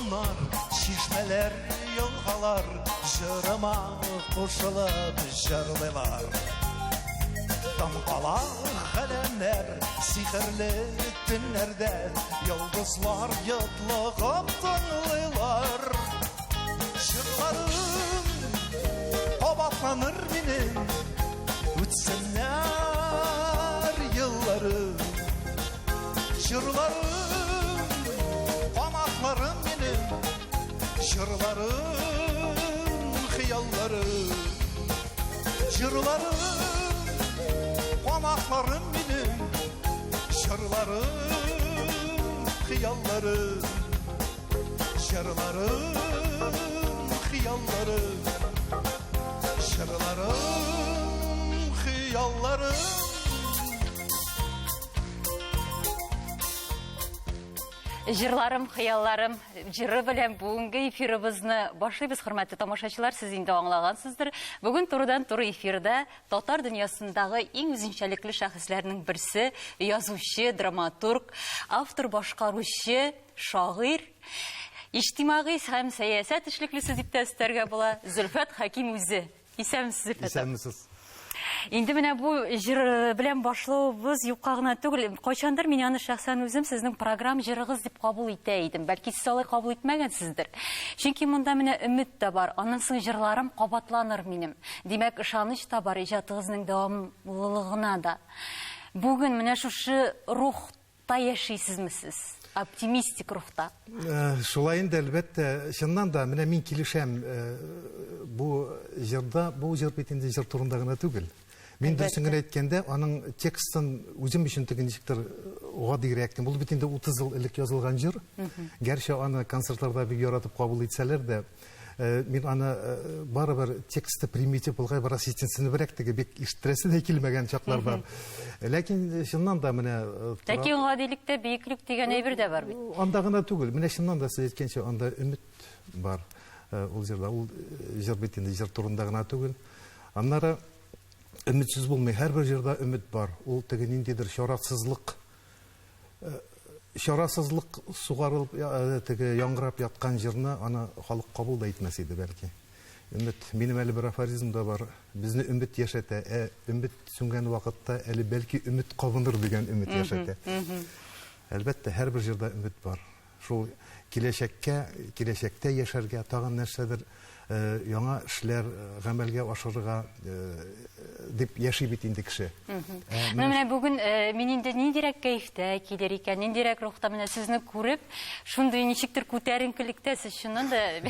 Dolkunlar, şişmeler, yolgalar, jırıma koşulup jırlılar. Damgalar, kalemler, sihirli tünlerde, yıldızlar yıtlığıp tınlılar. Jırlarım qabatlanır benim, ütsenler yılları. Jırlarım, qamatlarım benim, jırlarım, hıyallarım. Jırlarım, qamatlarım benim, jırlarım, hıyallarım. Jırlarım, hıyallarım. Jırlarım, hıyallarım. Jırlarım, hıyallarım, jırы белән бүгенге эфирыбызны башлыйбыз, хөрмәтле тамашачылар, сез инде аңлагансыздыр. Бүген турыдан-туры эфирдә татар дөньясындагы иң үзенчәлекле шәхесләрнең берсе, язучы, драматург, автор, башкаручы, шагыйрь, иҗтимагый һәм сәясәт эшлеклесе дип тә өстәргә була, Зөлфәт Хәким үзе. Исәнмесез, Зөлфәт? Исәнмесез. Инде менә бу җыр белән башлаубыз юкка гына түгел. Кайчандыр мин аны шәхсән үзем сезнең программ җырыгыз дип кабул итә идем. Бәлки сез алай кабул итмәгәнсездер. Чөнки монда менә өмет тә бар. Аннан соң җырларым кабатланыр минем. Димәк, ышаныч та бар иҗатыгызның дәвамлылыгына да. Бүген менә шушы рухта яшисезме сез? Оптимистик рухта. Шулай инде, әлбәттә, чыннан да менә мин килешәм, бу җырда, бу җыр бит инде җыр турында гына түгел. Мин дөресен генә әйткәндә, аның текстын үзем өчен ничектер гадиерәк. Бу бит инде 30 ел элек язылган җыр. Гәрчә аны концертларда бик яратып кабул итсәләр дә, мин аны барыбер тексты примитив булган, бер ассистенциясенебрәк теге бик ишеттерәсе дә килмәгән чаклар бар. Ләкин чыннан да менә Ләкин гадилектә биеклек дигән әйбер дә бар бит. Анда гына түгел. Менә чыннан да сез әйткәнчә, анда өмет бар. Ул җырда, ул җыр бит инде җыр турында гына түгел. Аннары өметсез булмый, һәрбер җырда өмет бар. Ул теге ниндидер чарасызлык сугарылып, теге яңгырап яткан җырны аны халык кабул да итмәс иде бәлки. Өмет, минем әле бер афоризм да бар. Безне өмет яшәтә, өмет сүнгән вакытта әле бәлки өмет кабыныр дигән өмет яшәтә. Әлбәттә, һәрбер җырда өмет бар. Шул киләчәктә яшәргә, тагын нәрсәдер яңа эшләр гамәлгә ашырырга дип яши бит инде кеше. Менә бүген мин инде ниндирәк кәефтә килер икән, ниндирәк рухта менә сезне күреп, шундый ничектер күтәренкелектә, сез чыннан да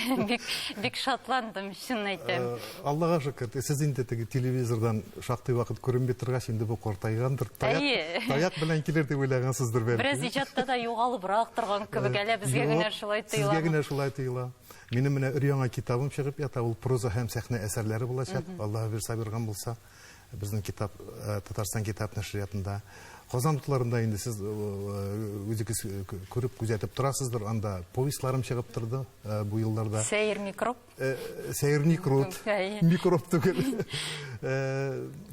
бик шатландым, чын әйтәм. Аллага шөкер, сез инде теге телевизордан шактый вакыт күренми торгач, инде бу картайгандыр. Таяк белән килер дип уйлагансыздыр бәлки. Бераз иҗатта да югалыбрак торган кебек, әле безгә генә шулай тоела. Сезгә генә шулай тоела. Минем менә өр-яңа китабым чыгып ята, ул проза һәм сәхнә әсәрләре булачак. Аллаһ бирсә биргән булса, безнең китап Татарстан китап нәшриятында, Казан тутларында инде сез үзегез күреп күзәтеп торасыздыр, анда повестларым чыгып торды бу елларда. Сәер микроб. Сәер микроб. Микроб түгел.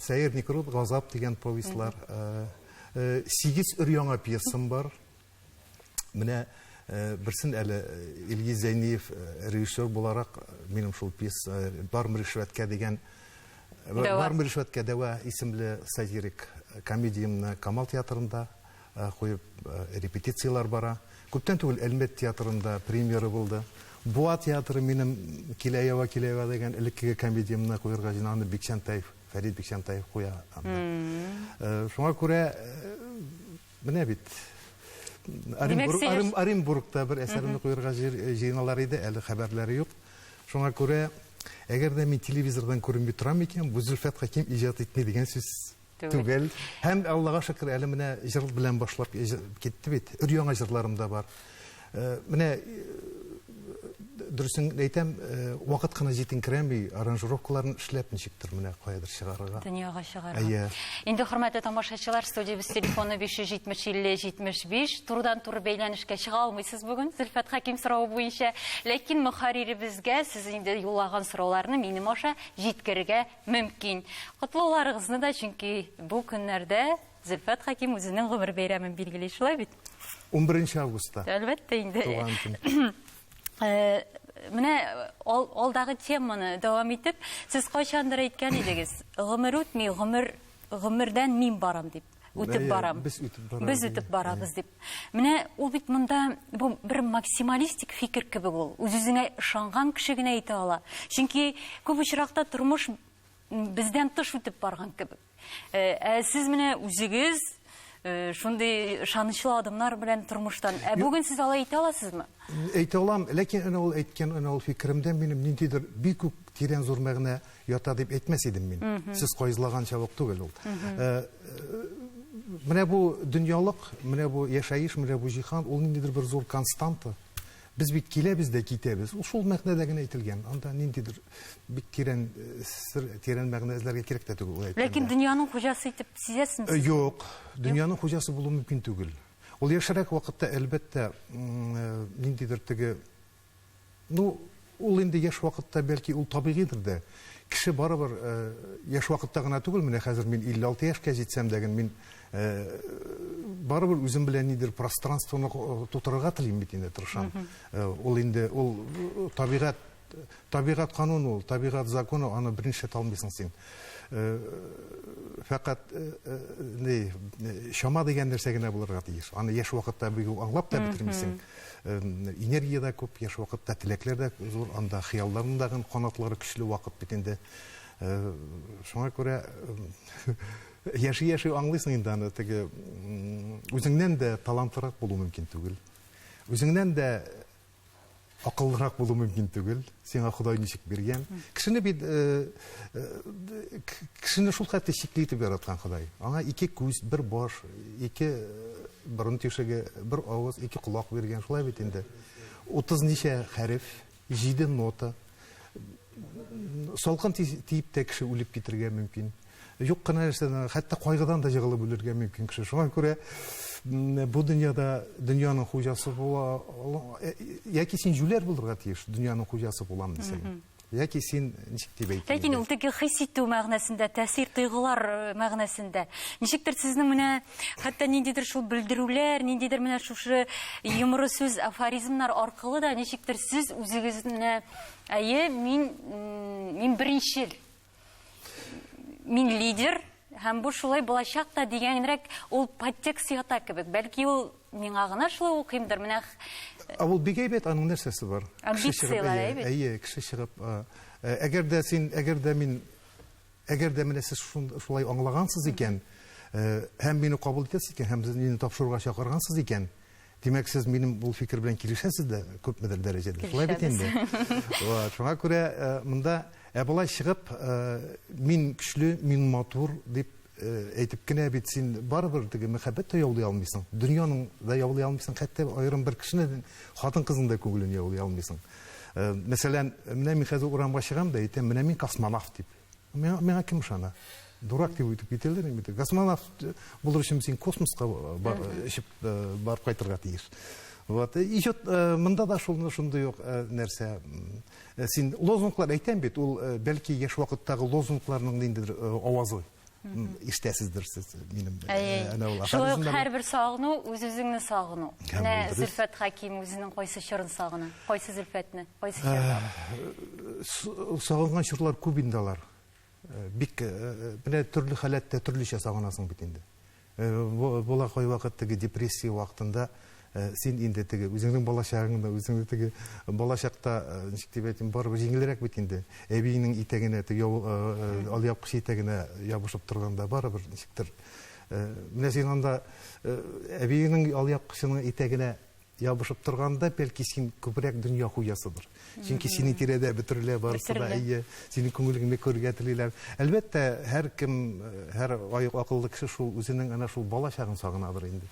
Сәер микроб, Газап дигән повестлар. 8 өр-яңа пьесам бар. Менә берсен әле Илгиз Зәйниев режиссер буларак минем шул пьеса Бармы ришвәткә дигән Бармы ришвәткә дәва исемле сатирик комедиямны Камал театрында куеп репетициялар бара. Күптән түгел Әлмәт театрында премьера булды. Буа театры минем Киләева дигән элекке комедиямны куярга җыйнаган Фәрит Бикчәнтаев куя. Шуңа күрә менә бит Оренбургта бер әсәремне куярга җыйналар иде, әле хәбәрләре юк. Шуңа күрә, әгәр дә мин телевизордан күренми торам икән, бу Зөлфәт Хәким иҗат итми дигән сүз түгел. Һәм Аллага шөкер, әле менә җыр белән башлап китте бит. Өр-яңа җырларым да бар. Менә дөресен әйтәм, вакыт кына җитенкерәми, аранжировкаларын эшләп ничектер менә каядыр чыгарырга. Дөньяга чыгарырга. Инде хөрмәтле тамашачылар, студиябыз телефоны 570-50-75, турыдан-туры бәйләнешкә чыга алмыйсыз бүген Зөлфәт Хәким соравы буенча, ләкин мөхәрриребезгә сез инде юллаган сорауларны минем аша җиткерергә мөмкин. Котлауларыгызны да, чөнки бу көннәрдә Зөлфәт Хәким үзенең гомер бәйрәмен билгели, шулай бит? 11 августта. Әлбәттә инде. Менә алдағы теманы давам итеп, сез кайчандыр әйткән идегез, гомер үтми, гомердән мин барам дип. Үтеп барам. Без үтеп барабыз дип. Менә ул бит монда бу бер максималистик фикер кебек ул. Үз-үзенә ышанган кеше генә әйтә ала. Чөнки күп очракта тормыш бездән тыш үтеп барган кебек. Сез менә үзегез шундый ышанычлы адымнар белән тормыштан. Бүген сез алай әйтә аласызмы? Әйтә алам, ләкин ул әйткән ул фикеремдә минем ниндидер бик күп тирән зур мәгънә ята дип әйтмәс идем мин. Сез кайзлаганча ук түгел ул. Менә бу дөньялык, менә бу яшәеш, менә бу җиһан, ул ниндидер бер зур константа. Без бит киләбез дә китәбез. Ул шул мәгънәдә генә әйтелгән. Анда ниндидер бик тирән мәгънә эзләргә кирәк тә түгел. Ләкин дөньяның хуҗасы итеп сизәсезме? Юк, дөньяның хуҗасы булу мөмкин түгел. Ул яшәрәк вакытта әлбәттә ниндидер теге, ул инде яшь вакытта бәлки ул табигыйдыр да. Кеше барыбер яшь вакытта гына түгел, менә хәзер мин 56 яшькә җитсәм дә мин барыбер үзем белән нидер пространствоны тутырырга телим бит инде тырышам. Ул инде ул табигать кануны, ул табигать законы, аны беренче талмыйсың син. Фақат шама дигән нәрсә генә булырга тиеш. Аны яшь вакытта бик аңлап та битермисең. Энергия да күп, яшь вакытта теләкләр дә зур, анда хыялларындагы канатлары көчле вакыт бит инде. Шуңа күрә яши аңлыйсың инде аны теге үзеңнән дә талантлырак булу мөмкин түгел. Үзеңнән дә акыллырак булу мөмкин түгел. Сиңа Ходай ничек биргән. Кешене шул хәтта чикле итеп яраткан Ходай. Аңа 2 күз, 1 баш, 2 борын тишеге, 1 авыз, 2 колак биргән. Шулай бит инде. 30 ничә хәреф, 7 нота. Салкын тиеп тә кеше үлеп китергә мөмкин. Юк кына нәрсәдән, хәтта кайгыдан да җыгылып үлергә мөмкин кеше. Шуңа күрә бу дөньяда дөньяның хуҗасы була, яки син җүләр булырга тиеш, дөньяның хуҗасы булам дисәң. Яки син ничек дип әйтәсең. Ләкин ул теге хис итү мәгънәсендә, тәэсир тойгылар мәгънәсендә. Ничектер сезнең менә хәтта ниндидер шул белдерүләр, ниндидер менә шушы юморы сүз, афоризмнар аркылы да ничектер сез үзегезне, мин беренчел, мин лидер, һәм бу шулай булачак та дигәнрәк ул подтекст ята кебек. Бәлки ул миңа гына шулай укыймдыр. Менә ул бик әйбәт, аның нәрсәсе бар. Амбициялар әйбәт. Кеше чыгып, әгәр дә менә сез шулай аңлагансыз икән, һәм мине кабул итәсез икән, һәм мине тапшыруга чакыргансыз икән, димәк сез минем бу фикер белән килешәсез дә күпмедер дәрәҗәдә. Шулай бит инде. Шуңа күрә монда болай чыгып, мин көчле, мин матур дип әйтеп кенә бит син барыбер теге мәхәббәт тә яулый алмыйсың. Дөньяның да яулый алмыйсың, хәтта аерым бер кешенең хатын-кызның да күңелен яулый алмыйсың. Мәсәлән, менә мин хәзер урамга чыгам да әйтәм, менә мин космонавт дип. Миңа кем ышана? Дурак дип әйтеп китәләр инде. Космонавт булыр өчен син космоска барып кайтырга тиеш. Вот, ижет монда да шундый ук нәрсә. Син лозунглар әйтәм бит, ул бәлки яшь вакыттагы лозунгларның ниндидер авазы. Иштәсездер сез минем. Шулай ук һәрбер сагыну үз-үзеңне сагыну. Менә Зөлфәт Хаким үзенең кайсы чорын сагына? Кайсы Зөлфәтне? Кайсы чорын? Сагынган чорлар күп инде алар. Бик менә төрле халәттә төрлечә сагынасың бит инде. Була кай вакыт теге депрессия вакытында син инде теге үзеңнең балачагыңда, үзеңне теге балачакта ничек дип әйтим, барыбер җиңелрәк бит инде. Әбиеңнең итәгенә теге алъяпкыч итәгенә ябышып торганда барыбер ничектер. Менә син анда әбиеңнең алъяпкычының итәгенә ябышып торганда бәлки син күбрәк дөнья хуҗасыдыр. Чөнки синең тирәдә бөтенләй барысы да синең күңелеңне күрергә телиләр. Әлбәттә, һәр акыллы кеше шул үзенең ана шул балачагын сагынадыр инде.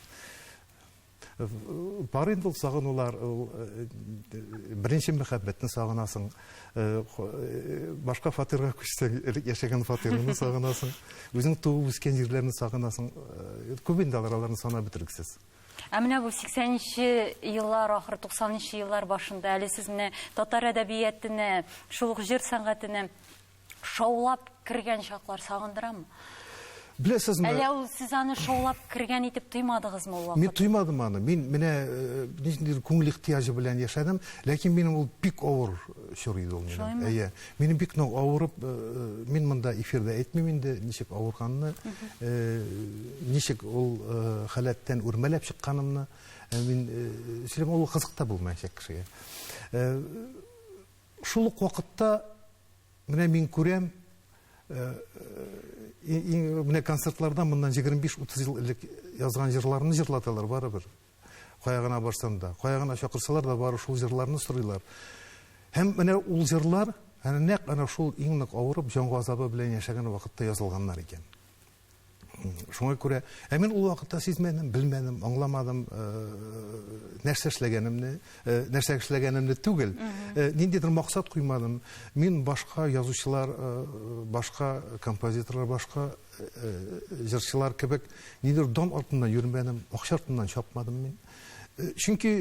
Бар инде ул сагынулар, беренче мәхәббәтне сагынасың, башка фатирга күчсәң, яшәгән фатирыңны сагынасың, үзең туып үскән җирләрне сагынасың. Күп инде аларны санап бетергесез. Менә бу 80-нче еллар, ахыр 90-нчы еллар башында әле сез менә татар әдәбиятына, шул җыр сәнгатенә шаулап кергән чаклар сагындырамы? Білесізме? Әле ул сез аны шоулап кергән итеп тоймадыгызмы ул Мен вакыт? тоймадым аны. Мен менә күңел ихтияжы белән яшәдем, ләкин минем ул бик авыр чор иде ул минем. Шулаймы? Әйе. Минем бик нык авырып, мин монда эфирдә әйтмим инде ничек авырганны, ничек ул халаттан үрмәләп чыкканымны. Мин сөйләм ул кызык та булмаячак кешегә. Шул ук вакытта менә мин күрәм, менә концертларда моннан 25-30 ел элек язган җырларны җырлаталар барыбер. Каягына барсам да, каягына чакырсалар да бары шул җырларны сорыйлар. Һәм менә ул җырлар нәкъ ана шул иң нык авырып, җан газабы белән яшәгән вакытта язылганнар икән. Шуңа күрә, мин ул вакытта сизмәдем, белмәдем, аңламадым, нәрсә эшләгәнемне түгел. Ниндидер максат куймадым. Мин башка язучылар, башка композиторлар, башка җырчылар кебек нидер дан артыннан йөрмәдем, акча артыннан чапмадым мин. Чөнки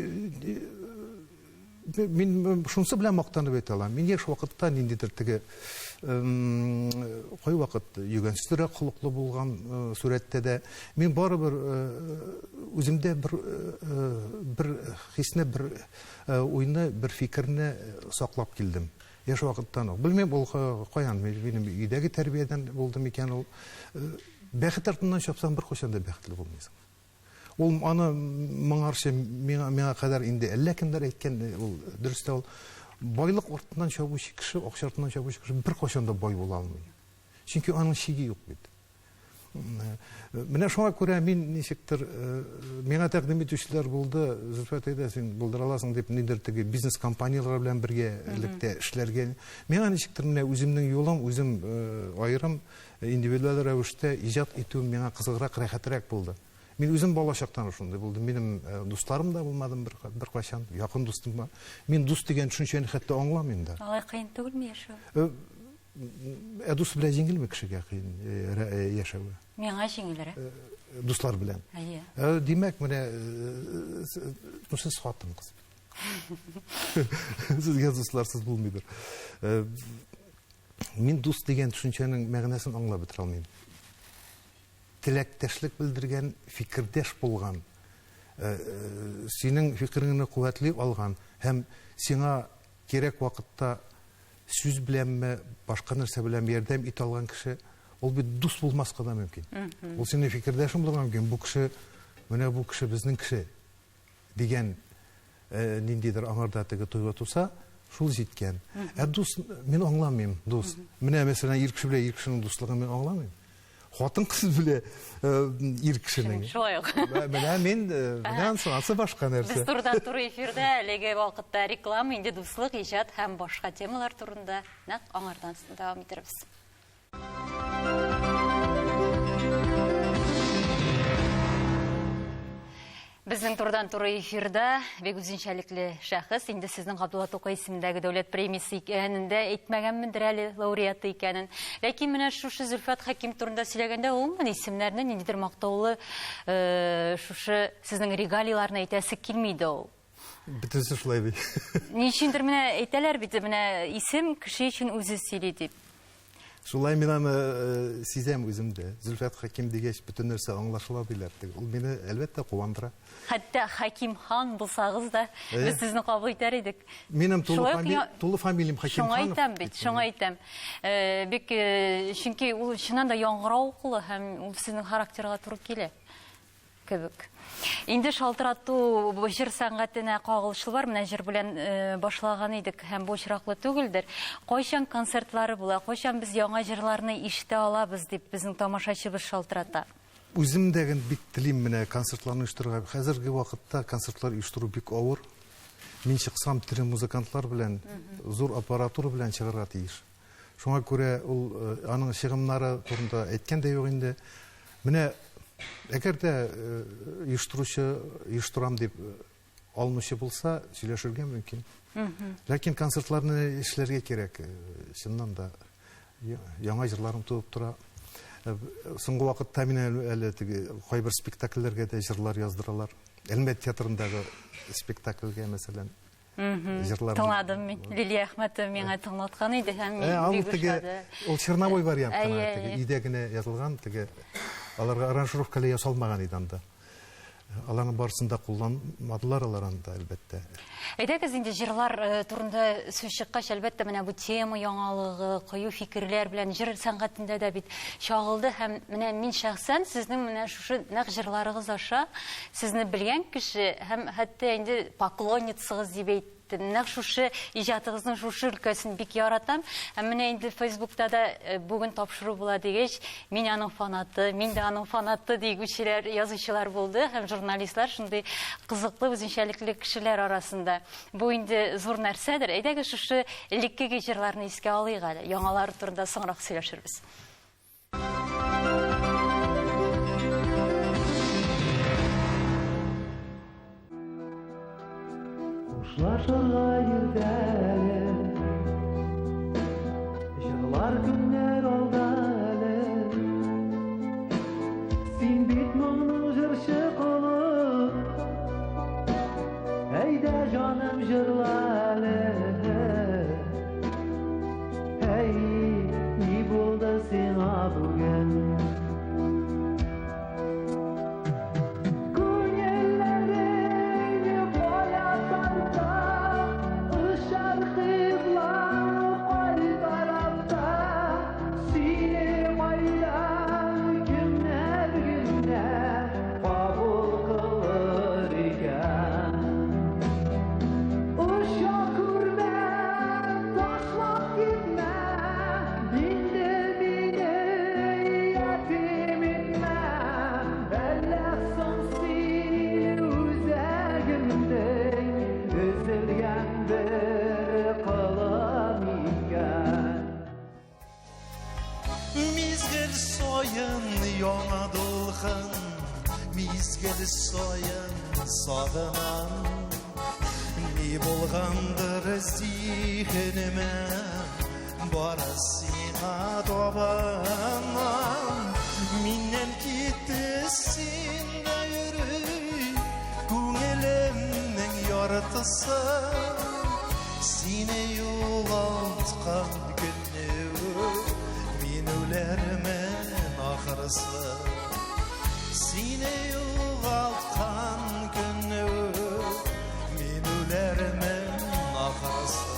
мин шунысы белән мактанып әйтә алам. Мин яшь вакытта ниндидер теге кай вакыт йөгәнсезрәк холыклы булган сурәттә дә мин барыбер үземдә бер хисне, бер уйны, бер фикерне саклап килдем. Яшь вакыттан ук. Белмим ул каян, минем өйдәге тәрбиядән булды микән ул. Бәхет артыннан чапсаң бер кайчан да бәхетле булмыйсың. Ул аны моңарчы миңа кадәр инде әллә кемдер әйткән, ул дөрес тә ул байлык артыннан чабучы кеше, акча артыннан чабучы кеше бер кайчан да бай була алмый. Чөнки аның чиге юк бит. Менә шуңа күрә мин ничектер миңа тәкъдим итүчеләр булды, Зөлфәт әйдә, син булдыра аласың дип, нидер теге бизнес компаниялар белән бергә электә эшләргә. Миңа ничектер менә үземнең юлым, үзем аерым индивидуаль рәвештә иҗат итү миңа кызыграк, рәхәтрәк булды. Мин үзем балачактан шундай булды. Минем дусларым да булмадым бер кайчан, якын дустым бар. Мин дус дигән төшенчәне хәтта аңламыйм да. Алай кыен түгелме яшәү? Дус белән җиңелме кешегә кыен яшәү? Миңа җиңелрәк. Дуслар белән. Әйе. Димәк, менә сез хатын-кыз. Сезгә дусларсыз булмыйдыр. Мин дус дигән төшенчәнең мәгънәсен аңлап бетерә алмыйм. Теләктәшлек белдергән, фикердәш булган, синең фикереңне куәтләп алган һәм сиңа кирәк вакытта сүз беләнме, башка нәрсә белән ярдәм итә алган кеше, ул бит дус булмаска да мөмкин. Ул синең фикердәшең булган мөмкин. Бу кеше, менә бу кеше безнең кеше дигән ниндидер аңарда теге туйга туса, шул җиткән. Дус, мин аңламыйм, дус. Менә мәсәлән, ир кеше белән ир кешенең дуслыгын мин аңламыйм. Хатын-кыз белән ир кешенең. Шулай ук. Менә мин белән сонасы башка нәрсә. Без турыдан туры эфирдә әлеге вакытта реклама, инде дуслык, иҗат һәм башка темалар турында нәкъ аңардан дәвам итәрбез. Безнең турыдан туры эфирдә бик үзенчәлекле шәхес, инде сезнең Габдулла Тукай исемендәге дәүләт премиясе икәнен дә әйтмәгәнмендер әле лауреаты икәнен. Ләкин менә шушы Зөлфәт Хәким турында сөйләгәндә, ул исемнәрне ниндидер мактаулы шушы сезнең регалийларны әйтәсе килмиде ул. Бөтенсе шулай бит. Ничендер менә әйтәләр бит, менә исем кеше өчен үзе сөйли дип. Шулай мин аны сизәм үземдә. Зөлфәт Хәким дигәч бөтен нәрсә аңлашыла диләр. Ул мине әлбәттә куандыра. Хәтта Хәким хан булсагыз да, без сезне кабул итәр идек. Минем тулы фамилиям Хәким Шуңа ханов. әйтәм бит, шуңа әйтәм. Бик чөнки ул чыннан да яңгырау кылы һәм ул сезнең характерга туры килә. Кебек. Инде шалтырату җыр сәнгатенә кагылышлы бар, менә җыр белән башлаган идек һәм бу очраклы түгелдер. Кайчан концертлары була, кайчан без яңа җырларны ишетә алабыз дип безнең тамашачыбыз шалтырата. Үзем дәген бик телим менә концертларны оештырырга. Хәзерге вакытта концертлар оештыру бик авыр. Мин чыксам тере музыкантлар белән, зур аппаратура белән чыгарга тиеш. Шуңа күрә ул аның чыгымнары турында әйткән дә юк инде. Менә әгәр дә оештырам дип алмыйчы булса, сөйләшергә мөмкин. Ләкин концертларны эшләргә кирәк. Чыннан да яңа җырларым туып тора. Соңгы вакытта мин әле теге кайбер спектакльләргә дә җырлар яздыралар. Әлмәт театрындагы спектакльгә мәсәлән Тыңладым мен. Лилия Ахметова меңа тыңлаткан иде һәм Ал бик теге ошады. ул Черновой вариантына Әйе, теге әйе. өйдә генә язылган теге аларга аранжировкалы ясалмаган иде анда. Аларның барысында кулланмадылар алар анда әлбәттә. Әйдәгез инде җырлар турында сүз чыккач, әлбәттә менә бу тема яңалыгы, кыю фикерләр белән җыр сәнгатендә дә бит чагылды һәм менә мин шәхсән сезнең менә шушы нәкъ җырларыгыз аша сезне белгән кеше һәм хәтта инде поклонницыгыз дип әйттем. Нәкъ шушы иҗатыгызның шушы өлкәсен бик яратам. Һәм менә инде Фейсбукта да бүген тапшыру була дигәч, мин аның фанаты, мин дә аның фанаты дигүчеләр, язучылар булды һәм журналистлар шундый кызыклы, үзенчәлекле кешеләр арасында. Бу инде зур нәрсәдер. Әйдәгез шушы элеккеге җырларны искә алыйк әле. Яңалар турында соңрак сөйләшербез. Kuşlaşırla yüzeli, yıllar günler oldalı. Sen bitmanın jırşı kolu, hey de canım jırlalı. Hey, iyi buldu sana bugün. Mizgil soyun yana dolğun, mizgil soyun sağınan. Ne bolğandır zihnime, barasına dobanan. Minnen gitsin de yürü, күңелемнең яртысы. Сине югалтқан günне Ölürmen ahırısı. Sine yuvaltkan günü min ölermen ahırısı.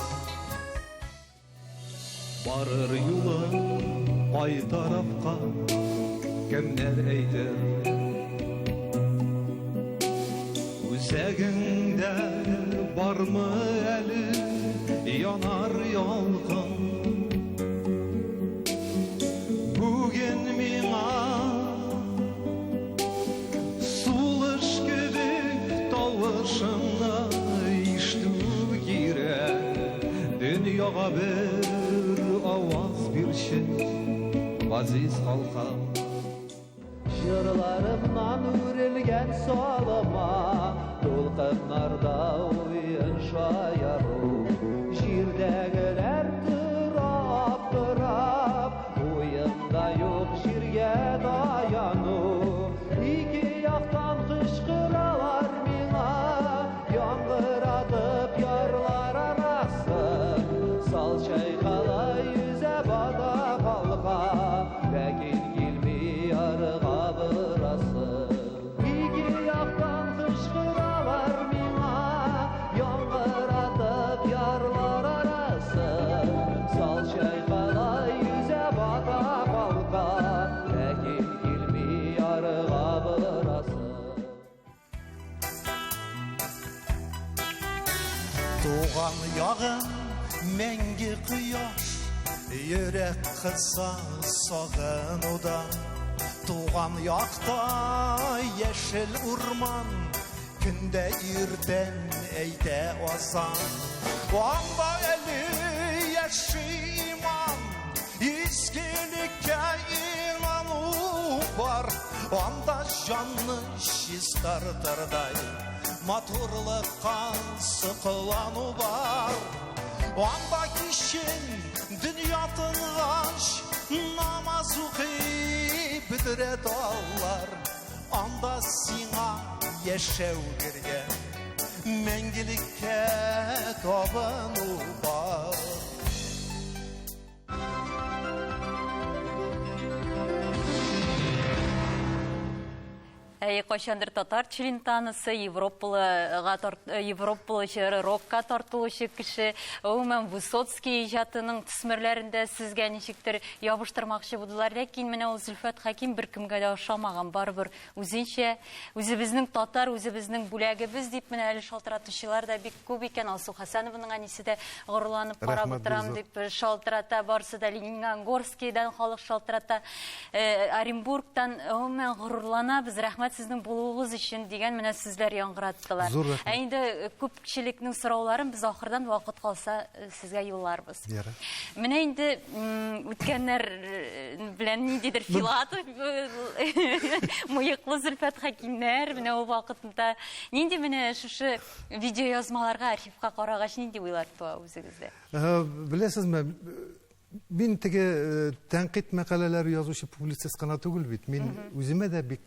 Barır yolu ay tarafka kimler eydir? Üzeginde var mı eli yanar yalgın? Bugün mina sulış gibi tavışını iştu gire. Dünyaya bir avaz bir şey aziz halkam. Yırlarımdan ürilgen solama, dolqınlarda oyun şayarı. Jirdegiler tırap, oyunda yok şirge dayanu. İki yaktan kışkıralar mina, yangıratıp yarlar arası. Sal çayqala yüze bada halka, lakin girmiyor burası. İki yaktan kışkıralar mina, yangıratıp yarlar arası. Sal çayqala yüze bada halka, lakin girmiyor burası. Doğan yağın mengi kıyaş, yürek kısa sağın oda. Doğan yakta yeşil urman, günde irden eyde ozan. Anda eli yaşiman, izgilikke inanu var. Anda canlı şistardarday, matırlıkka sıkılanu var. Anda kişin dünya tıngaş, namaz okuyup bitiret ağlar. Anda sina yeşev girgen, мәңгілікке табыну бар. Кайчандыр татар челентанысы, Европалы жері рокка тартылушы кіші, өмен Высоцкий жатының түсмірлерінде сізге нешіктір ябыштырмақшы бұдылар. Ләкин мене ол Зульфат Хаким бір кімге де ошамаған барбір өзінше, өзіміздің татар, өзіміздің бүләгібіз deyip мене әлі шалтыратушылар да бек көп екен. Алсу Хасановның әнесі де ғырланып қарап отырам деп шалтырата, барсы да Лениногорскийден халық шалтырата, Оренбургтан өмен ғырлана, біз рахмат сіздің болуыңыз үшін деген менә сүзләр яңгыраттылар. Әйінді көпшіліктің сұрауларын біз ақырдан вақыт қалса сізге юлларбыз. Менә енді өткенлер білән недедір Филатов, мойықлы Зульфат Хакимнер, менә ол вақытында ненде менә шушы видео язмаларға, архивқа қарағаш ненде ойлар туа өзіңізде? Білесіз ме, мен теге тәнқид мәқалалар язушы публицист қана түгіл бит. Мен өзіме де бек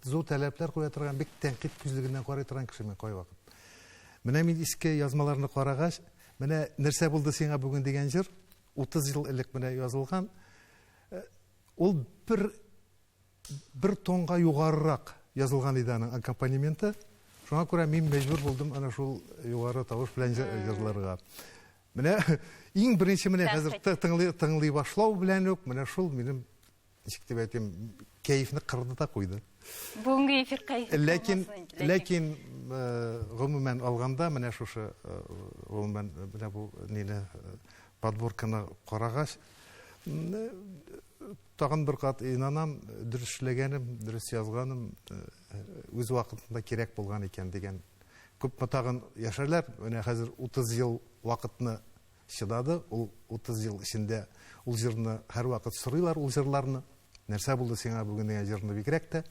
зор тәләпләр қоя тұрған, бек тәнқид күзлігінен қарай тұрған кіші мен қой вақыт. Менә мен иске язмаларны қарағаш, менә нәрсә булды сиңа бүгін деген жыр 30 жыл элек менә язылған. Ол бір тонға юғарырақ язылған иданың аккомпанементі. Шуңа күрә мен мәҗбүр булдым ана шул югары тавыш белән җырларга. Менә иң беренче менә хәзер тыңлый башлау белән үк менә шул минем ничек дип әйтим, кәефне кырды да куйды. Бүгенге эфир кайфы. Ләкин гомумән алганда менә шушы гомумән менә бу нине подборканы карагач тагын бер кат инанам, дөрес эшләгәнем, дөрес язганым үз вакытында кирәк булган икән дигән. Күп тагын яшәрләр, менә хәзер 30 ел вакытны чыдады, ул 30 ел эчендә ул җырны һәр вакыт сорыйлар, ул җырларны. Нәрсә булды сиңа бүген дигән җырны бигрәк тә.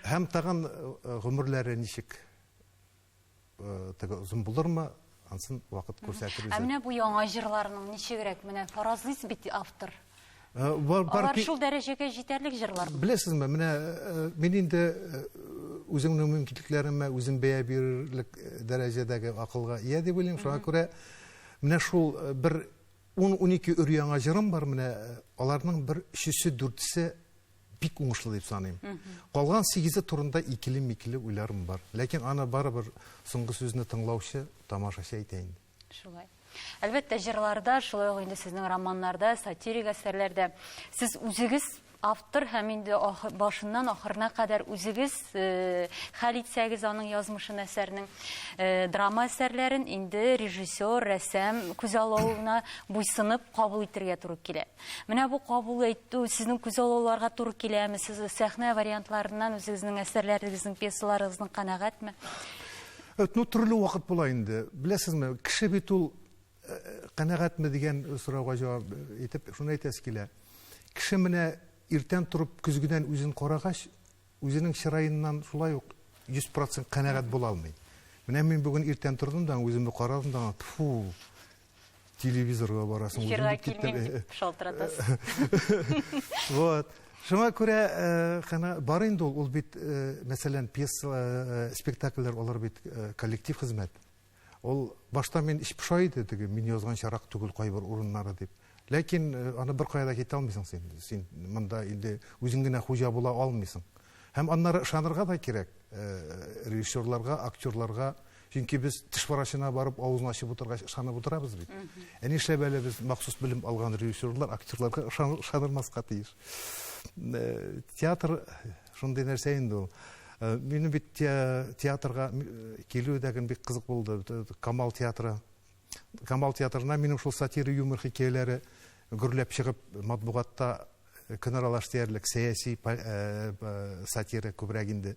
Һәм тагын гомерләре ничек озын булырмы? Ансын вакыт күрсәтер үзе. Менә бу яңа җырларның ничегрәк менә фаразлыйс бит автор. Алар шул дәрәҗәгә җитәрлек җырлар. Беләсезме, менә мин инде үзеңнең мөмкинлекләремә үзем бәя бирерлек дәрәҗәдәге акылга ия дип уйлыйм. Шуңа күрә менә шул бер 10-12 өр-яңа җырым бар, менә аларның бер 3-4се бик уңышлы дип саныйм. Калган 8-е турында икеле-микеле уйларым бар. Ләкин аны барыбер соңгы сүзне тыңлаучы тамашачы әйтә инде. Шулай. Әлбәттә җырларда, шулай инде сезнең романнарда, сатирик әсәрләрдә сез үзегез автор һәм инде башыннан ахырына кадәр үзегез хәл итсәгез аның язмышын әсәрнең драма әсәрләрен инде режиссер, рәссам күзаллауына буйсынып кабул итәргә туры килә. Менә бу кабул итү сезнең күзаллауларга туры киләме? Сез сәхнә вариантларыннан үзегезнең әсәрләрегезнең, пьесаларыгызның канәгатьме? Төрле вакыт була инде. Беләсезме, кеше бит ул канәгатьме дигән сорауга җавап итеп шуны әйтәсе килә. Кеше менә иртән турып күзгедән үзен карагач, үзенең чырайыннан шулай ук 100% канәгать була алмый. Менә мин бүген иртән тордым да үземне карадым да, фу, телевизорга барасың, үзеңне киттем, шалтыратасың. Вот. Шуңа күрә бар инде ул бит, мәсәлән, пьеса, спектакльләр, алар бит коллектив хезмәт. Ул башта мин ич поша иде, мин язган чарак түгел кайбер урыннары дип. Ләкин аны бер кайда китә алмыйсың син. Син монда инде үзең генә хуҗа була алмыйсың. Һәм аннары ышанырга да кирәк режиссерларга, актерларга. Чөнки без тиш барашына барып авызын ачып утыргач ышанып утырабыз бит. Нишләп әле без махсус белем алган режиссерлар актерларга ышанырмаска тиеш. Театр шундый нәрсә инде ул. Минем бит театрга килү дәген бик кызык булды. Камал театры. Камал театрына минем шул сатира юмор хикәяләре гөрләп чыгып, матбугатта көнаралаш диярлек сәяси сатира күбрәк инде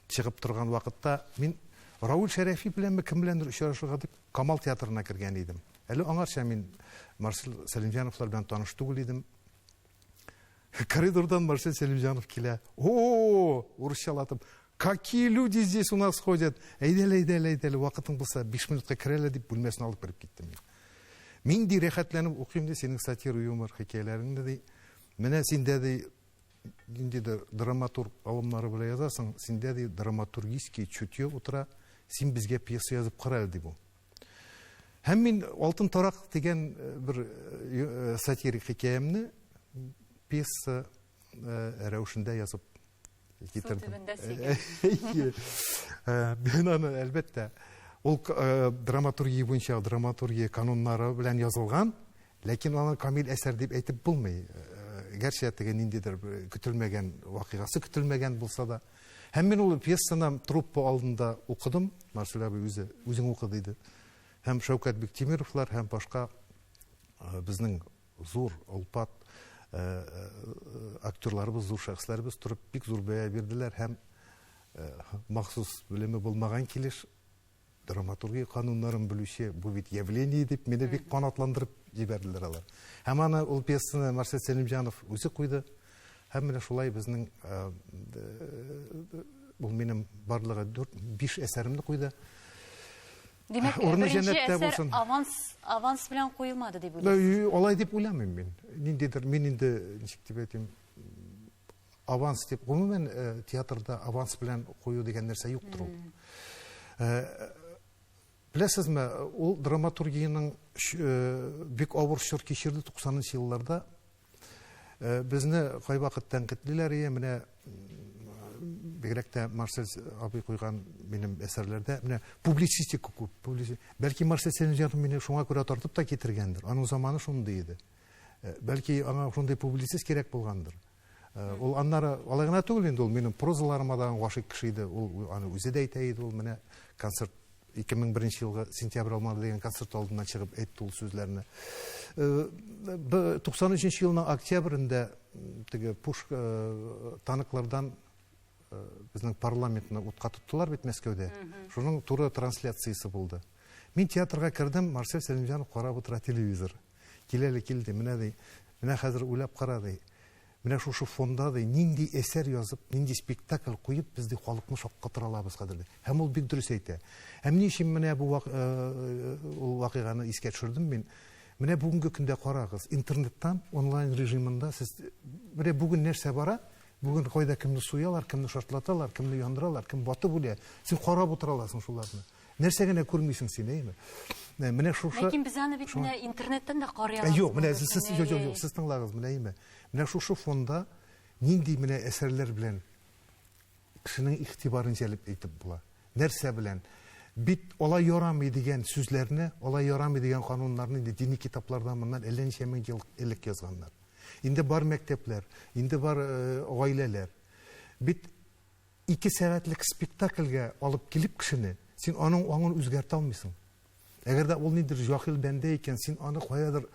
чыгып торган вакытта мин Раул Шәрәфи белән кем беләндер очрашырга дип Камал театрына кергән идем. Әле аңарча мин Марсел Сәлимҗановлар белән таныш түгел идем. Коридордан Марсел Сәлимҗанов килә. О, урысчалатып, какие люди здесь у нас ходят? Әйдәле, вакытың булса 5 минутка керәләр дип бүлмәсенә алып кереп киттем. Мин ди рәхәтләнеп укыйм ди синең сатира юмор хикәяләреңне ди. Менә синдә ди ниндейдир драматург алымнары белән язасың, синдә ди драматургический чутье утыра, син безгә пьеса язып кара ди бу. Һәм мин Алтын тарак дигән бер сатирик хикаямны пьеса рәвешендә язып китердем. Мен аны әлбәттә ул драматургия буенча драматургия кануннары белән язылган, ләкин аны камил әсәр дип әйтеп булмый. Гәрчә теге ниндидер көтелмәгән вакыйгасы көтелмәгән булса да. Һәм мин ул пьесаны труппа алдында укыдым. Марсель абый үзең укыды иде. Һәм Шәүкәт Биктимировлар һәм башка безнең зур алпат актерларыбыз, зур шәхесләребез турып бик зур бәя бирделәр һәм махсус белеме булмаган килеш драматургия кануннарын белүче бу бит явление дип мине бик канатландырып җибәрделәр алар. Һәм аны ул пьесаны Марсель Сәлимҗанов үзе куйды. Һәм менә шулай безнең ул минем барлыгы 4-5 әсәремне куйды. Димәк, беренче әсәр аванс белән куелмады дип уйлыйсыз. Алай дип уйламыйм мин. Ниндидер мин инде ничек дип әйтим, аванс дип, гомумән театрда аванс белән кую дигән нәрсә юктыр ул. Беләсезме, ул драматургияның бик авыр чор кичерде 90-нчы елларда. Безне кайвакыт тәнкыйтьләр, менә бигрәк тә Марсель абый куйган минем әсәрләрдә менә публицистика күп. Бәлки Марсель Сәлимҗанов мине шуңа күрә тартып та китергәндер. Аның заманы шундый иде. Бәлки аңа шундый публицист кирәк булгандыр. Ул аннары алай гына түгел инде, ул минем прозаларыма да гашык кеше иде. Ул аны үзе дә әйтә иде, ул менә концерт 2001 елгы сентябрь алмады дигән концерт алдыннан чыгып әйтте ул сүзләрне. 93 елның октябрендә теге Пушка танклардан безнең парламентны утка тоттылар бит Мәскәүдә. Шуның туры трансляциясе булды. Мин театрга кердем, Марсель Сәлимҗанов карап утыра телевизор. Килде, менә хәзер уйлап кара ди. Менә шушы фонда ди нинди әсәр язып, нинди спектакль куеп, без ди халыкны шаккатыра алабыз хәзер. Һәм ул бик дөрес әйтә. Һәм ни өчен менә бу вакыйганы искә төшердем мин? Менә бүгенге көндә карагыз, интернеттан онлайн режимында сез менә бүген нәрсә бара? Бүген кайда кемне суялар, кемне шартлаталар, кемне яндыралар, кем батып үлә. Син карап утыра аласың шуларны. Нәрсә генә күрмисең син, әйме? Менә шушы. Ләкин без аны бит менә интернеттан да карый алабыз. Юк, менә сез тыңлагыз, менә әйме? Менә шушы фонда нинди менә әсәрләр белән кешенең игътибарын җәлеп итеп була. Нәрсә белән? Бит алай ярамый дигән сүзләрне, алай ярамый дигән кануннарны инде дини китаплардан моннан 50 мең ел элек язганнар. Инде бар мәктәпләр, инде бар гаиләләр. Бит 2 сәгатьлек спектакльгә алып килеп кешене, син аның аңын үзгәртә алмыйсың. Әгәр дә ул нидер җахил бәндә икән, син аны каядыр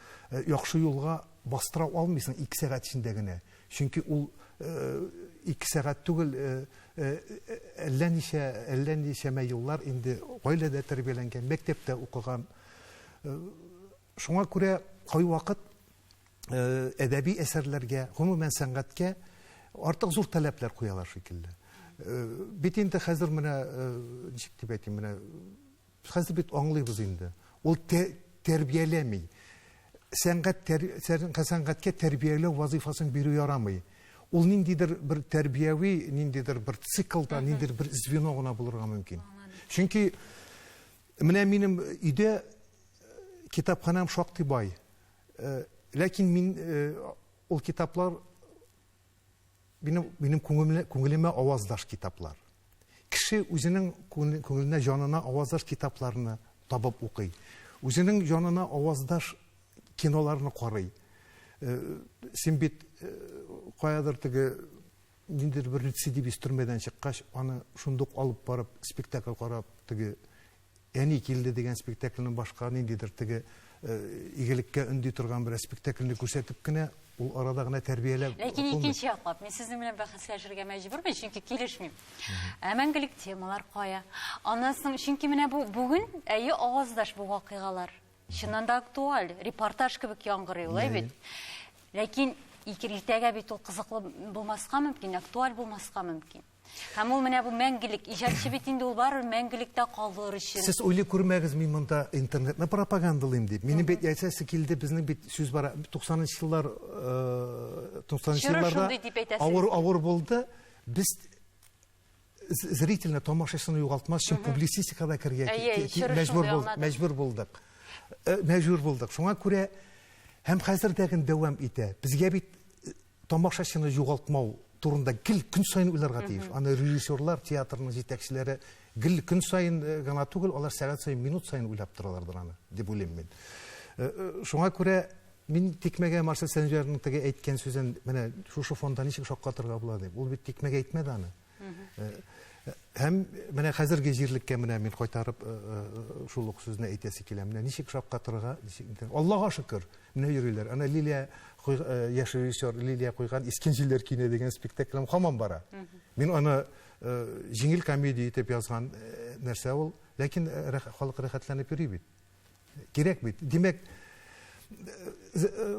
яхшы юлга бастыра алмыйсың 2 сәгать эчендә генә. Чөнки ул 2 сәгать түгел, әллә ничә еллар инде гаиләдә тәрбияләнгән, мәктәптә укыган. Шуңа күрә кайвакыт әдәби әсәрләргә, гомумән сәнгатькә артык зур таләпләр куялар шикелле. Бит инде хәзер менә ничек дип әйтим, менә хәзер бит аңлыйбыз инде. Ул тәрбияләми. Сәнгатькә тәрбияләү вазифасын бирү ярамый. Ул ниндидер бер тәрбияви, ниндидер бер циклда, ниндидер бер звено гына булырга мөмкин. Чөнки менә минем өйдә китапханам шактый бай. Ләкин мин ул китаплар минем күңелемә аваздаш китаплар. Кеше үзенең күңеленә, җанына аваздаш китапларны табып укый. Үзенең җанына аваздаш киноларны карый. Син бит каядыр теге ниндидер бер рецидивист төрмәдән чыккач, аны шундук алып барып спектакль карап, теге әни килде дигән спектакльнең башка ниндидер теге игелеккә өнди торган бер спектакльне күрсәтеп кенә ул арада гына тәрбияләп. Ләкин икенче яклап, мин сезнең белән бәхәсләшергә мәҗбүрмен, чөнки килешмим. Мәңгелек темалар кая? Анасын, чөнки менә бу бүген аваздаш бу вакыйгалар. Чыннан да актуаль, репортаж кебек яңгырый, улай бит. Ләкин иртәгә бит ул кызыклы булмаска мөмкин, актуаль булмаска мөмкин. Һәм ул менә бу мәңгелек, иҗатчы бит инде ул бар мәңгелектә калыр өчен. Сез ойлы күрмәгез, мин монда интернетны пропагандалыйм дип. Минем бит әйтәсе килде, безнең бит сүз бара 90-нчы еллар 90-нчы елларда авыр булды. Без зрительне тамашачыны югалтмас өчен публицистикада кергә мәҗбүр булдык. Мәҗбүр булдык. Шуңа күрә һәм хәзердәген дәвам итә. Безгә бит тамашачыны югалтмау турында гел көн сайын уйларга тиеш. Аны режиссерлар, театрның җитәкчеләре гел көн сайын гына түгел, алар сәгать сайын, минут сайын уйлап торалардыр аны, дип уйлыйм мин. Шуңа күрә мин тикмәгә Марсел Сәнҗәрнең теге әйткән сүзен менә шушы фонда ничек шаккатырга була дип. Ул бит тикмәгә әйтмәде аны. Һәм менә хәзерге җирлеккә менә мин кайтарып шул ук сүзне әйтәсе килә. Менә ничек шаккатырга, Аллаһка шөкер, менә йөриләр. Ана Лилия яшь режиссер Лилия куйган "Искенҗилләр кино" дигән спектаклем һаман бара. Мин аны җиңел комедия итеп язган нәрсә ул, ләкин халык рәхәтләнеп йөри бит. Кирәк бит. Димәк,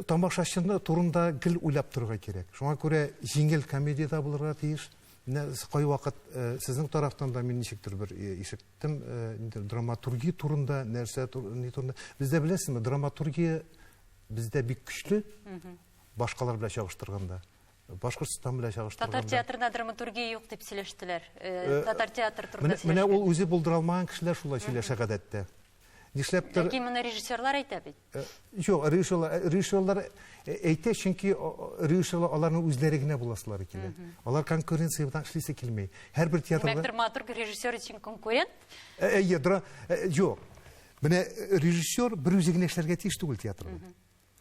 тамашачыны турында гел уйлап торырга кирәк. Шуңа күрә җиңел комедияда булырга тиеш. Кай вакыт сезнең тарафтан да мин ничектер бер ишеттем, драматургия турында, нәрсә турында. Бездә беләсезме, драматургия бездә бик көчле, башкалар белән чагыштырганда. Башкортстан белән чагыштырганда. Татар театрында драматургия юк дип сөйләштеләр. Татар театры турында сөйләштеләр. Менә ул үзе булдыра алмаган кешеләр шулай сөйләшә гадәттә. Нишләптер? Ләкин моны режиссерлар әйтә бит. Юк, режиссерлар әйтә, чөнки режиссерлар аларның үзләре генә буласылар икән. Алар конкуренция белән эшлисе килмәй. Һәрбер театрда Драматург режиссер өчен конкурент? Юк. Менә режиссер бер үзе генә эшләргә тиеш түгел театрда.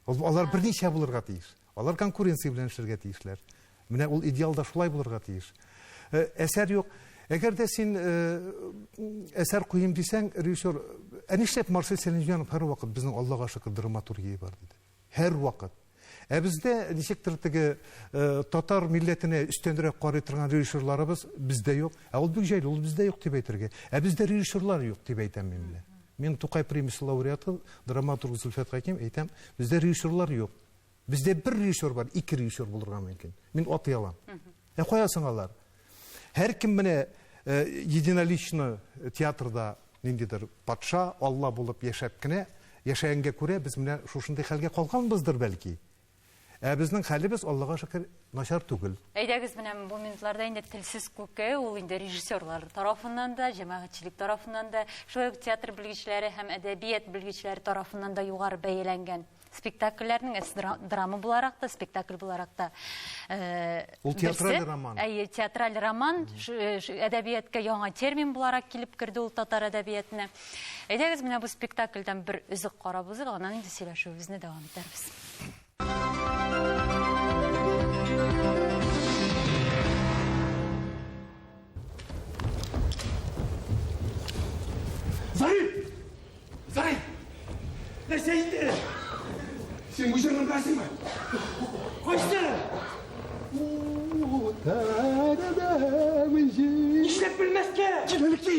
Алар берничә булырга тиеш. Алар конкуренция белән эшләргә тиешләр. Менә ул идеалда шулай булырга тиеш. Әсәр юк. Әгәр дә син әсәр куйым дисәң, режиссер, нишләп Марсел Сәлимҗанов һәр вакыт безнең Аллаһка шөкер драматургия бар диде. Һәр вакыт. Бездә ничектер теге татар милләтенә үстенрәк карый торган режиссерларыбыз бездә юк. Ул бик җайлы, ул бездә юк дип әйтергә. Бездә режиссерлар юк дип әйтәм мин менә. Мин Тукай премиясе лауреаты, драматург Зөлфәт Хаким әйтәм, бездә режиссерлар юк. Бездә бер режиссер бар, ике режиссер булырга мөмкин. Мин атай алам. Каясың алар? Һәр кем менә единолично театрда ниндидер патша, Алла булып яшәп кенә, яшәгәнгә күрә без менә шушындай хәлгә калганбыздыр бәлки. Безнең хәлебез Аллаһка шөкер начар түгел. Әйдәгез, менә бу минутларда инде телсез күккә, ул инде режиссерлар тарафыннан да, җәмәгатьчелек тарафыннан да, шулай ук театр белгечләре һәм әдәбият белгечләре тарафыннан да югары бәяләнгән. Спектакльләрнең драма буларак та, спектакль буларак та. Ул театраль роман. Театраль роман, әдәбиятка яңа термин буларак килеп керде ул татар әдәбиятына. Әйдәгез, менә бу спектакльдән бер үзек карабыз, аннан инде сөйләшүебезне дәвам итәрбез. Зарай! Нәрсә инде? Сен bu жерден білесің бе? Қойшы! Нишлеп білмеске? Кемелікті!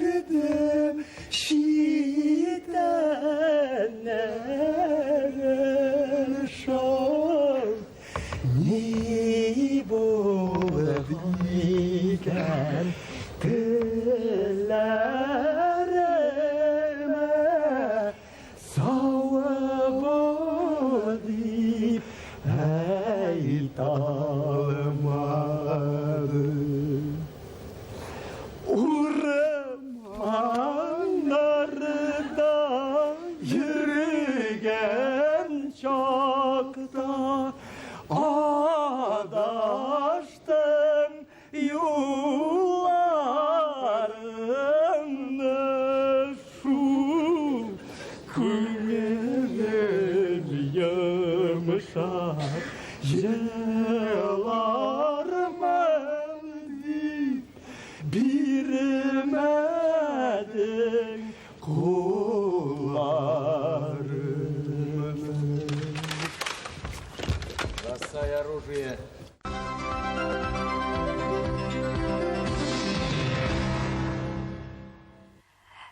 Сигердем şidenler şol Ni bulur iken dillerime Savab odip ey talmadım Ormanlarda yürüyen çokta adaştım yollarını şu kuyum yumuşak yıllarımı bilmedin kullarımı. Бросай оружие.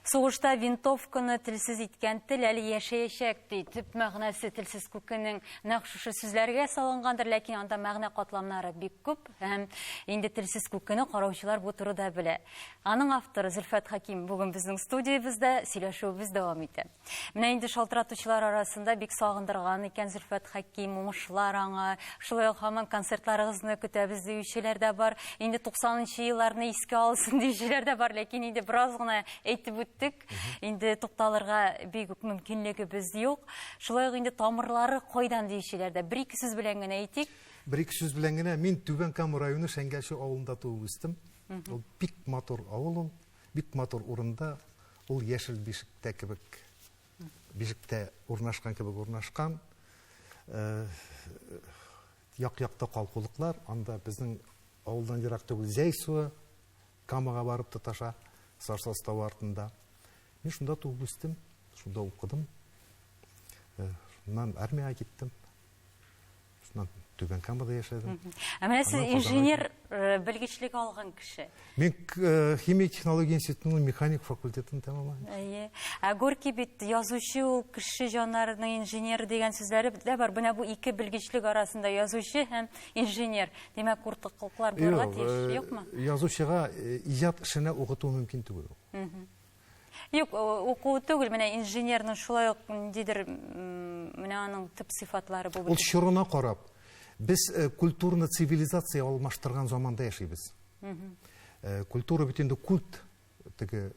Сугышта винтовканы телсез иткән тел әле яшәячәк ди. Төп мәгънәсе телсез күкенең нәкъ шушы сүзләргә салынгандыр, ләкин анда мәгънә катламнары бик күп. Һәм инде телсез күкене караучылар бу турыда белә. Аның авторы Зөлфәт Хәким бүген безнең студиябызда, сөйләшүбез дәвам итә. Менә инде шалтыратучылар арасында бик сагындырган икән Зөлфәт Хәким, уңышлар аңа, шулай ук һаман концертларыгызны көтәбез диючеләр дә бар. Инде 90-нчы елларны искә алсын диючеләр дә бар, ләкин инде бераз гына әйтеп инде тукталырга бик үк мөмкинлегебез юк. Шулай ук инде тамырлары кайдан диючеләр дә бер-ике сүз белән генә әйтик. Бір-ике сүз белән генә мин Түбән Кама районы Шәңгәлче авылында туып үстем. Ул бик матур авыл, бик матур урында, ул яшел бишектә кебек, бишектә урнашкан кебек урнашкан. Як-якта калкулыклар, анда безнең авылдан ерак түгел Зәй суы, Камага барып тоташа, Сарсостау артында. Мен шунда туып үстем, шунда укыдым. Шуннан армияга киттем. Шуннан Түбән Камада яшәдем. Менә сез инженер белгечлек алган кеше. Мен химия технология институтының механик факультетін тәмамладым. Горький бит язучы, ул кеше җаннарының инженер дигән сүзләре дә бар. Менә бу ике белгечлек арасында язучы һәм инженер. Димәк, уртаклыклар булырга тиеш, юкмы? Язучыга иҗат эшенә укыту мөмкин түгел. Юк, укуу түгел, менә инженерның шулай ук ниндидер менә аның төп сыйфатлары бу. Ул чорына карап, без культурны цивилизация алмаштырган заманда яшибез. Культура бит инде культ, теге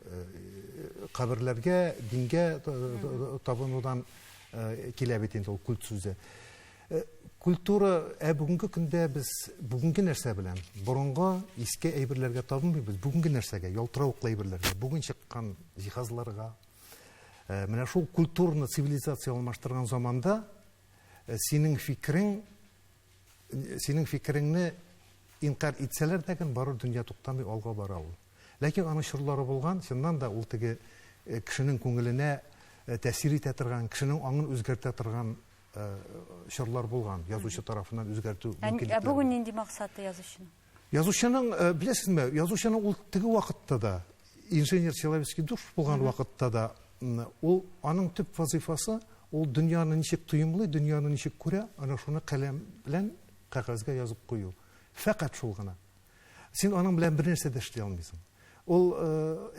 каберләргә, дингә табынудан килә бит инде ул культ сүзе. Культура бүгенге көндә без бүгенге нәрсә белән, борынгы иске әйберләргә табынмыйбыз, бүгенге нәрсәгә, ялтыравыклы әйберләргә, бүген чыккан җиһазларга. Менә шул культурны цивилизация алмаштырган заманда синең фикереңне инкар итсәләр дә барыр дөнья туктамый алга бара ул. Ләкин аның чорлары булган, шуннан да ул теге кешенең күңеленә тәэсир итә торган, кешенең аңын үзгәртә торган чорлар булган, язучы тарафыннан үзгәртү мөмкинлекләре. Бүген нинди максаты язучының? Язучының, беләсезме, язучының ул теге вакытта да, инженер человеческий душ булган вакытта да, ул аның төп вазифасы, ул дөньяны ничек тоемлый, дөньяны ничек күрә, ана шуны каләм белән кагазга язып кую. Фәкать шул гына. Син аның белән бер нәрсә дә эшли алмыйсың. Ул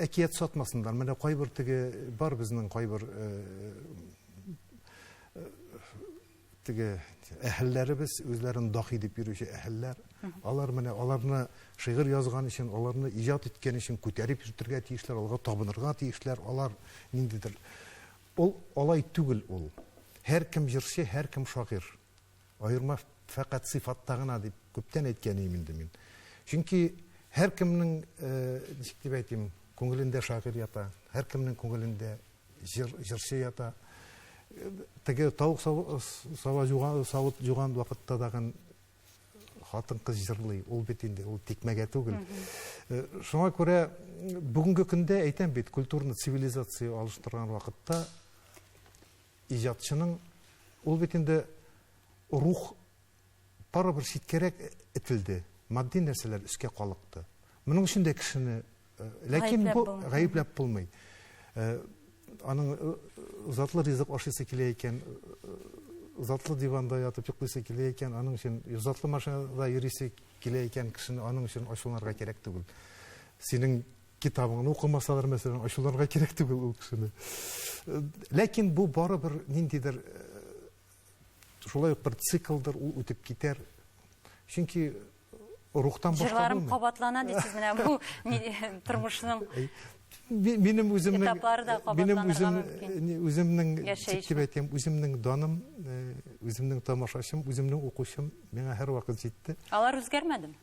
әкият сатмасындар. Менә кайбер теге бар безнең кайбер теге әһелләребез, үзләрен дахи дип йөрүче әһелләр, алар менә аларны шигырь язган өчен, аларны иҗат иткән өчен күтәреп йөртергә тиешләр, аларга табынырга тиешләр, алар ниндидер. Ул алай түгел ул. Һәркем җырчы, һәркем шагыйрь. Аерма фәкать сыйфатта гына дип күптән әйткән инде мин. Чөнки һәркемнең, ничек дип әйтим, күңелендә шагыйрь ята, һәркемнең күңелендә җырчы ята. Теге тавык савыт жуган вакытта дагы хатын-кыз җырлый, ул бит инде ул тикмәгә түгел. Шуңа күрә бүгенге көндә әйтәм бит, культурны цивилизация алыштырган вакытта иҗатчының ул бит инде рух барыбер читкәрәк итилде. Матди нәрсәләр өскә калыкты. Моның өчен дә кешене, ләкин бу гаепләп булмый. Аның затлы ризык ашыйсы килә икән, затлы диванда ятып йоклыйсы килә икән, аның өчен затлы машинада йөрисе килә икән, кешене аның өчен ачуларга кирәк түгел. Синең китабыңны укымасалар, мәсәлән, ачуларга кирәк түгел ул кешене. Ләкин бу барыбер ниндидер шулай ук бер циклдыр, ул үтеп китәр. Чөнки рухтан башка булмый. Җырларым кабатлана дисез, менә бу тормышның Минем үземнең даным, үземнең тамашачым, үземнең укучым миңа һәр вакыт җитте. Алар үзгәрмәдеме?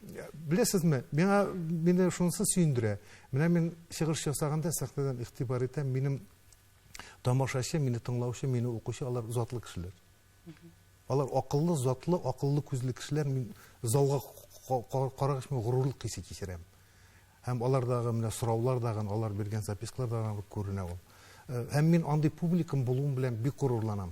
Беләсезме, мине шунысы сөендерә. Менә мин чыгыш ясаганда сәхнәдән игътибар итәм, минем тамашачы, мине тыңлаучы, мине укучы, алар затлы кешеләр. Алар акыллы, затлы, акыллы күзле кешеләр. Мин залга карагач мен горурлык хисе кичерәм. Һәм алардагы менә сораулардагы, алар биргән запискалардагы күренә ул. Һәм мин андый публикам булуым белән бик горурланам.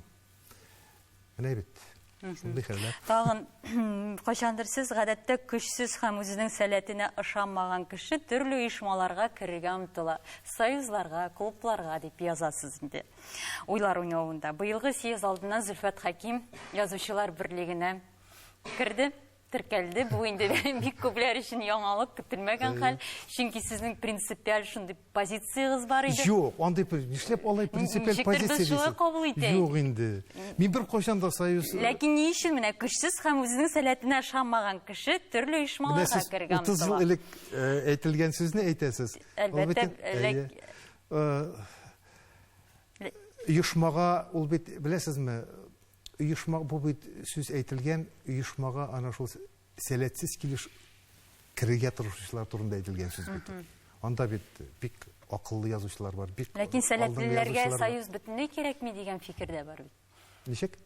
Менә бит. Шундый хәлләр. Тагын кайчандыр сез гадәттә көчсез һәм үзенең сәләтенә ышанмаган кеше төрле оешмаларга керергә омтыла. Союзларга, клубларга дип язасыз инде. Уйлар уйнавында. Быелгы съезд алдыннан Зөлфәт Хаким язучылар берлегенә кирде. Теркәлде. Бу инде бик күпләр өчен яңалык, көтелмәгән хәл. Чөнки сезнең принципиаль шундый позициягыз бар иде. Юк, андый нишләп алай принципиаль Ничектер без позиция шулай дисең? кабул итәйек. Юк инде. Мин бер кайчан да союз. Ләкин ни өчен менә көчсез һәм үзенең сәләтенә ышанмаган кеше төрле Менә оешмаларга сез керергә 30 ел омтыла. элек әйтелгән сүзне әйтәсез. Әлбәттә, Оешмага ул бит беләсезме? Оешма бу бит сүз әйтелгән оешмага ана шул сәләтсез килеш кирергә тырышучылар турында әйтелгән сүз бит. Анда бит бик акыллы язучылар бар, бик. Ләкин алдынгы сәләтлеләргә язучылар бар. союз бөтенләй кирәкми дигән фикер дә бар бит. Ничек?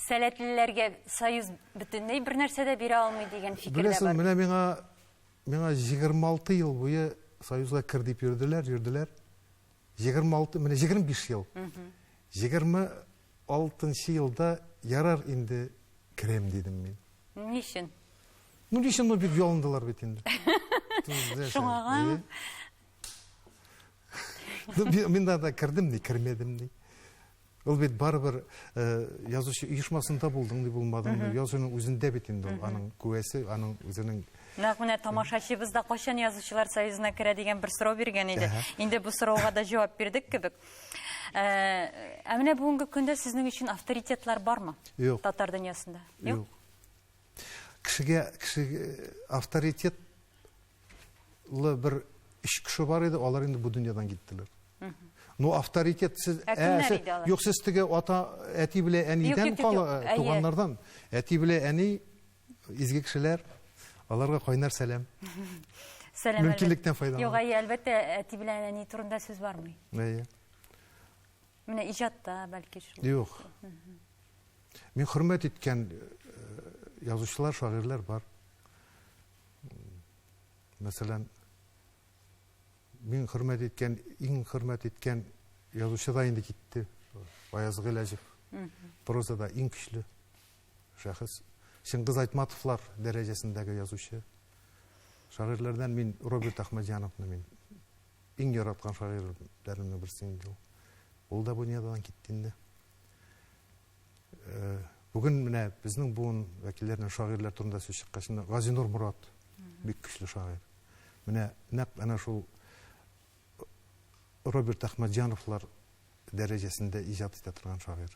Сәләтлеләргә союз бөтенләй бер нәрсә дә бирә алмый дигән фикер дә Беләсез, бар. менә миңа 26 ел буе союзга кер дип йөрделәр. 26, менә 25 ел. 26 елда ярар инде керем дидем мин. Ни өчен? Ну, лично бик ялындылар бит инде. Шуңага. Мин да кирдем ди, кирмедем ди. Ул бит барыбер язучы оешмасында булдың ди, булмадың ди. Язучының үзендә бит инде ул, аның күәсе, аның үзенең. Нәкъ менә тамашачыбыз да кайчан язучылар союзына керә дигән бер сорау биргән иде. Инде бу сорауга да җавап бирдек кебек. Менә бүгенге көндә сезнең өчен авторитетлар бармы? Юк. Татар дөньясында. Юк. Кешегә авторитетлы бер 3 кеше бар иде, алар инде бу дөньядан киттеләр. Ну, авторитет сез юк, сез теге ата әти белән әнидән туганнардан, әти белән әни изге кешеләр, аларга кайнар сәлам. Сәлам. Мөмкинлектән файдалан. Юк, әлбәттә, әти белән әни турында сүз бармый. Менә иҗатта бәлки шул. Юк. Мин хөрмәт иткән язучылар, шагыйрьләр бар. Мәсәлән, мин хөрмәт иткән язучы да инде китте. Аяз Гыйләҗев. Прозада иң көчле шәхес. Шыңгыз Айтматовлар дәрәҗәсендәге язучы. Шагыйрьләрдән мин Роберт Ахмадияновны мин иң яраткан шагыйрьләремнең берсе инде. Ул да бу дөньядан китте инде. Бүген менә безнең буын вәкилләренең шагыйрьләр турында сүз чыккач, Газинур Мурат бик көчле шагыйрь. Менә нәкъ ана шул Роберт Ахмадияновлар дәрәҗәсендә иҗат итә торган шагыйрь.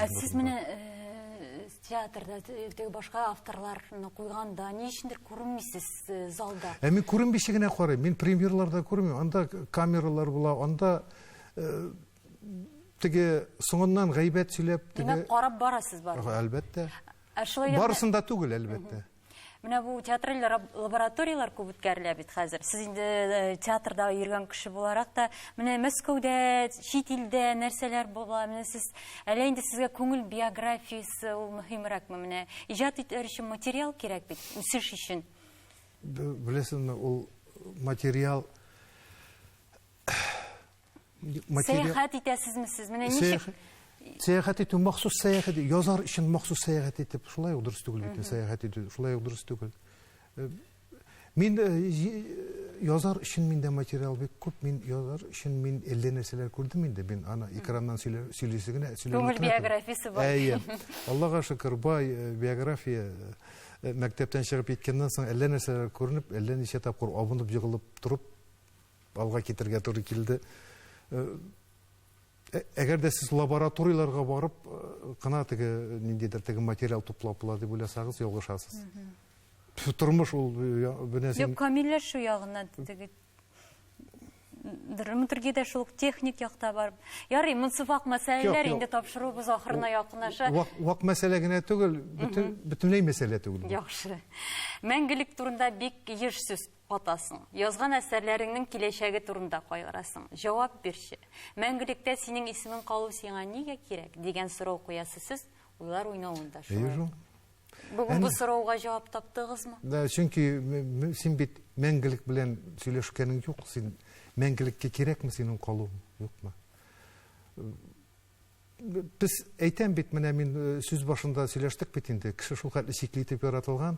Сез менә театрда теге башка авторларны куйганда ни өчендер күренмисез залда? Мин күренмичә генә карыйм. Мин премьерларда күрмим. Анда камералар була, анда теге соңыннан гайбәт сөйләп, теге карап барасыз бар. Әлбәттә. Шулай да барысында түгел, әлбәттә. Менә бу театраль лабораториялар күп үткәрелә бит хәзер. Сез инде театрда йөргән кеше буларак та, менә Мәскәүдә, чит илдә нәрсәләр була, менә сез әле инде сезгә күңел биографиясе ул мөһимрәкме? Менә иҗат итәр өчен материал кирәк бит, үсеш өчен. Беләсезме, ул материал сәяхәт итәсезме сез? Менә ничек сәяхәт итү махсус сәяхәт, язар өчен махсус сәяхәт итеп, шулай ук дөрес түгел бит, сәяхәт итү, шулай ук дөрес түгел. Мин язар өчен миндә материал бик күп, мин язар өчен мин әллә нәрсәләр күрдем инде, мин аны экраннан сөйләсе генә күңел биографиясе бар. Аллага шөкер, бай биография мәктәптән чыгып киткәннән соң әллә нәрсәләр күренеп, әллә ничә тапкыр абынып җыгылып турып алга китергә туры килде. Әгәр дә сез лабораторияларга барып, кына теге ниндидер теге материал туплап була дип уйласагыз, ялгышасыз. Тормыш ул бенәсен. Юк, камилләшү ягыннан теге драматургиядә шул техник якта бар. Ярый, мунсифак мәсьәләләр инде тапшыруыбыз ахырына якынлаша. Вак мәсьәлә генә түгел, бөтенләй мәсьәлә түгел. Яхшы. Мәңгелек турында бик еш сүз катасың. Язган әсәрләреңнең киләчәге турында кайгырасың. Җавап бирче. Мәңгелектә синең исемең калу сиңа нигә кирәк дигән сорау куясыз сез, уйлар уйнавында шулай. Бүген бу сорауга җавап таптыгызмы? Да, чөнки син бит мәңгелек белән сөйләшкәнең юк, син мәңгелеккә кирәкме синең калуың, юкмы? біз әйтәм бит, менә мин сүз башында сөйләштек бит инде, кеше шул хәтле чикле итеп яратылган.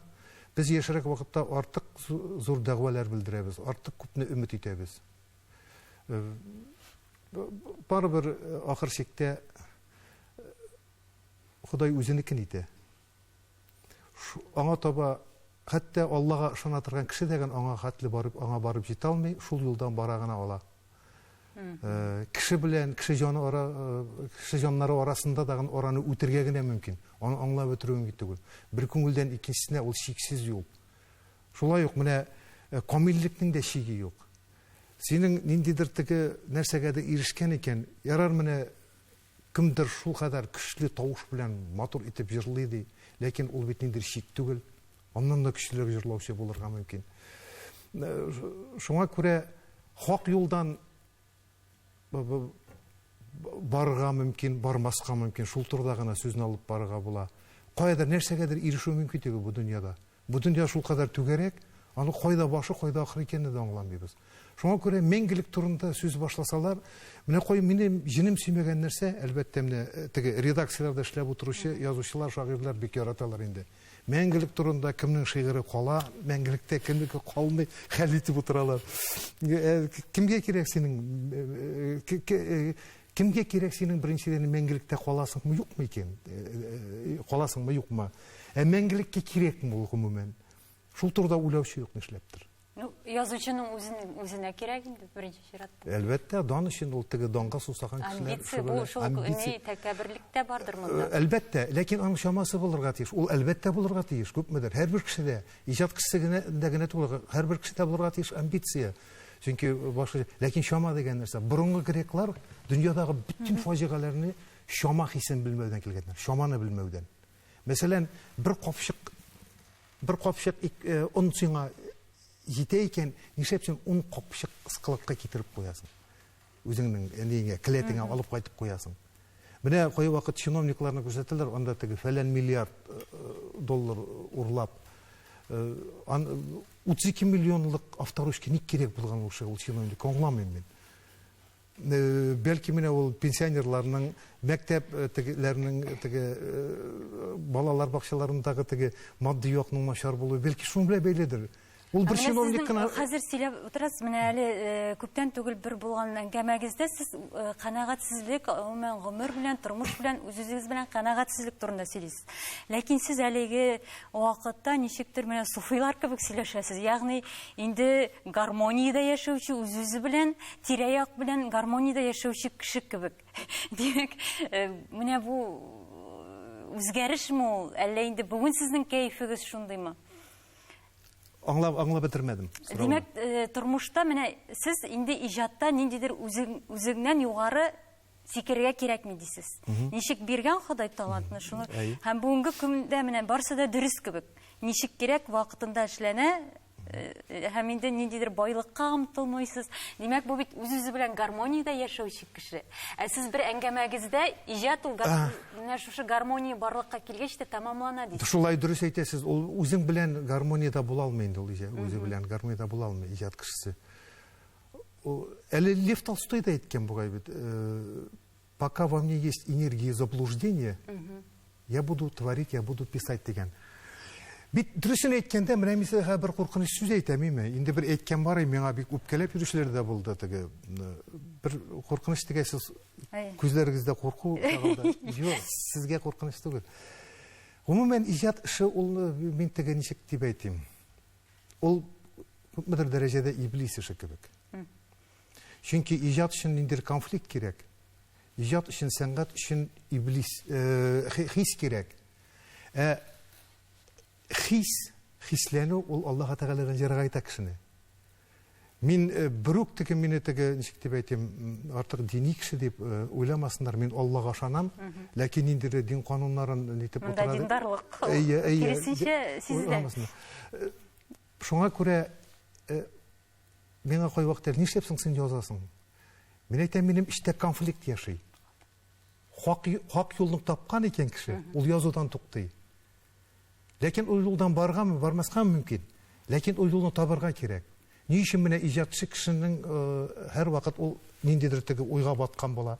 Без яшәрәк вакытта артык зур дәгъвалар белдерәбез, артык күпне өмет итәбез. Барыбер ахыр чиктә Ходай үзенекен итә. Аңа таба хәтта Аллага ышана торган кеше дәгән аңа хәтле барып җитә алмый, шул юлдан бара гына ала. Кеше белән кеше җаннары арасында дагы араны үтергә генә мөмкин. Аны аңлап үтерү мөмкин түгел. Бер күңелдән икенчесенә ул чиксез юл. Шулай ук менә камиллекнең дә чиге юк. Синең ниндидер теге нәрсәгәдер ирешкән икән, ярар менә кемдер шул кадәр көчле тавыш белән матур итеп җырлый ди, ләкин ул бит ниндидер чик түгел. Аннан да көчлерәк җырлаучы булырга мөмкин. Шуңа күрә хак юлдан барырга мөмкин, бармаска мөмкин, шул турыда гына сүзне алып барырга була. Кайдыр нәрсәгәдер ирешү мөмкин түгел бу дөньяда. Бу дөнья шул кадәр түгәрәк, аны кайда башы, кайда ахыры икәнне дә аңламыйбыз. Шуңа күрә мәңгелек турында сүз башласалар, менә минем җинем сөймәгән нәрсә, әлбәттә менә теге редакцияләрдә эшләп утыручы язучылар, шагыйрьләр бик яраталар инде. Мәңгелек турында кемнең шигыре кала, мәңгелектә кемнеке калмый, хәл итеп утыралар. Кемгә кирәк синең беренчедән мәңгелектә каласыңмы, юкмы икән? Каласыңмы, юкмы? Мәңгелеккә кирәкме ул гомумән? Шул турыда уйлаучы юк нишләптер. Язучының үзенә кирәк инде беренче чиратта. Әлбәттә, дан өчен ул теге данга сусаган кешеләр. Амбиция, бу шул тәкәбберлектә бардыр монда. Әлбәттә, ләкин аның шамасы булырга тиеш. Ул әлбәттә булырга тиеш, күпмедер. Һәрбер кешедә, иҗат кешесенә генә түгел, һәрбер кешедә булырга тиеш амбиция. Чөнки башка, ләкин шама дигән нәрсә, борынгы греклар дөньядагы bütün фаҗигаларны шама хисен белмәүдән килгәннәр. Шаманы белмәүдән. Мәсәлән, бер капчык он сиңа җитә икән, нишләпсең 10 капчык кыскылыкка китереп куясың. Үзеңнең әнигә, клетеңә алып кайтып куясың. Менә кай вакыт чиновникларны күрсәтәләр, анда теге фәлән миллиард доллар урлап, 32 миллионлык авторучка ник кирәк булган ул чиновник, аңламыйм мин. Бәлки менә ул пенсионерларның, мәктәпләрнең теге балалар бакчаларындагы теге матди якның начар булуы, бәлки шуның белән бәйледер. Ул бер чиновник кына хәзер сөйләп утырасыз, менә әле күптән түгел бер булган әңгәмәгездә сез канәгатьсезлек, гомумән гомер белән, тормыш белән, үзегез белән канәгатьсезлек турында сөйлисез. Ләкин сез әлеге вакытта ничектер менә суфыйлар кебек сөйләшәсез. Ягъни инде гармониядә яшәүче, үз белән, тирә-як белән гармониядә яшәүче кеше кебек. Димәк, менә бу үзгәрешме ул? Әллә инде бүген сезнең кәефегез шундыймы? Аңлап бетермәдем. Димәк, тормышта менә сез инде иҗатта ниндидер үзеңнән югары сикергә кирәкми дисез. Ничек биргән Ходай талантны шуны һәм бүгенге көндә менә барсы да дөрес кебек. Ничек кирәк вакытында эшләнә, һәм инде ниндидер байлыкка омтылмыйсыз. Димәк, бу бит үз белән гармониядә яшәүче кеше. Сез бер әңгәмәгездә иҗат ул менә шушы гармония барлыкка килгәч тә тәмамлана дисез. Шулай дөрес әйтәсез. Ул үзең белән гармониядә була алмый инде ул иҗат. Үзе белән гармониядә була алмый иҗат кешесе. Әле Лев Толстой да әйткән бугай бит. Пока во мне есть энергия заблуждения, я буду творить, я буду писать дигән. Бит дөресен әйткәндә, менә мисал бер куркыныч сүз әйтәм инде. Инде бер әйткән бар, миңа бик үпкәләп йөрүчләр дә булды. Теге бер куркыныч дигәсез, күзләрегездә курку чагында. Юк, сезгә куркыныч түгел. Гомумән иҗат эше ул мин теге ничек дип әйтим. Ул күпмедер дәрәҗәдә иблис эше кебек. Чөнки иҗат өчен ниндидер конфликт кирәк. Иҗат өчен, сәнгать өчен иблис, хис кирәк. Хисләнү ул Аллаһ Тәгаләдән җырга итә кешене. Мин брук теге мине теге ничек дип әйтим, артык дини кеше дип уйламасыннар. Мин Аллаһка ышанам, ләкин инде дин кануннарын нитеп утырады. Монда диндарлык. Киресенчә сиздә. Шуңа күрә миңа кай вакытта нишләпсең син язасың? Мин әйтәм, минем эчтә конфликт яшый. Хак юлны тапкан икән кеше, ул язудан туктый. Ләкин ул юлдан барганмы, бармаска мөмкин. Ләкин ул юлны табарга кирәк. Ни өчен менә иҗатчы кешенең һәр вакыт ул ниндидер теге уйга баткан була.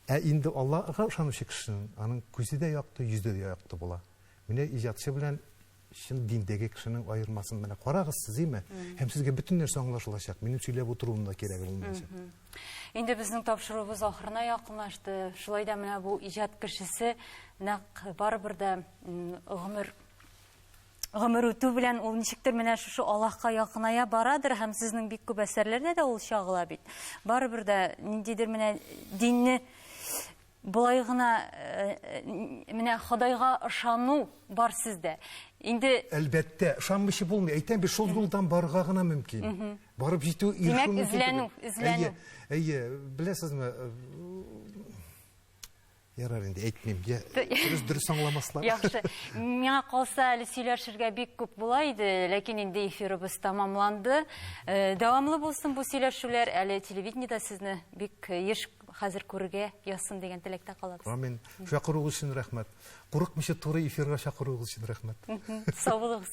Инде Аллаһка ышанучы кешенең аның күзе дә якты, йөзе дә якты була. Менә иҗатчы белән шин диндәге кешенең аермасын менә карагыз сез, име? Һәм сезгә бөтен нәрсә аңлашылачак. Минем сөйләп утыруым да кирәк булмаячак. Инде безнең тапшыруыбыз ахырына якынлашты. Шулай да менә бу иҗат кешесе нәкъ барыбер дә гомер үтү белән ул ничектер менә шушы Аллаһка якыная барадыр һәм сезнең бик күп әсәрләрдә дә ул чагыла бит. Барыбер дә ниндидер менә динне булай гына менә Худайга ышану бар сездә. Инде Әлбәттә, ышанмыйчы булмый. Әйтәм бит, шул юлдан барырга гына мөмкин. Барып җитү Димәк, эзләнү. Әйе, беләсезме? Ярар инде әйтмим. Дөрес аңламаслар. Яхшы. Миңа калса әле сөйләшергә бик күп була иде, ләкин инде эфирыбыз тамамланды. Дәвамлы булсын бу сөйләшүләр. Әле телевидениедә сезне бик еш хәзер күрергә ясын дигән теләктә калабыз. Амин. Шакыруыгыз өчен рәхмәт. Курыкмыйча туры эфирга шакыруыгыз өчен рәхмәт. Сау булыгыз.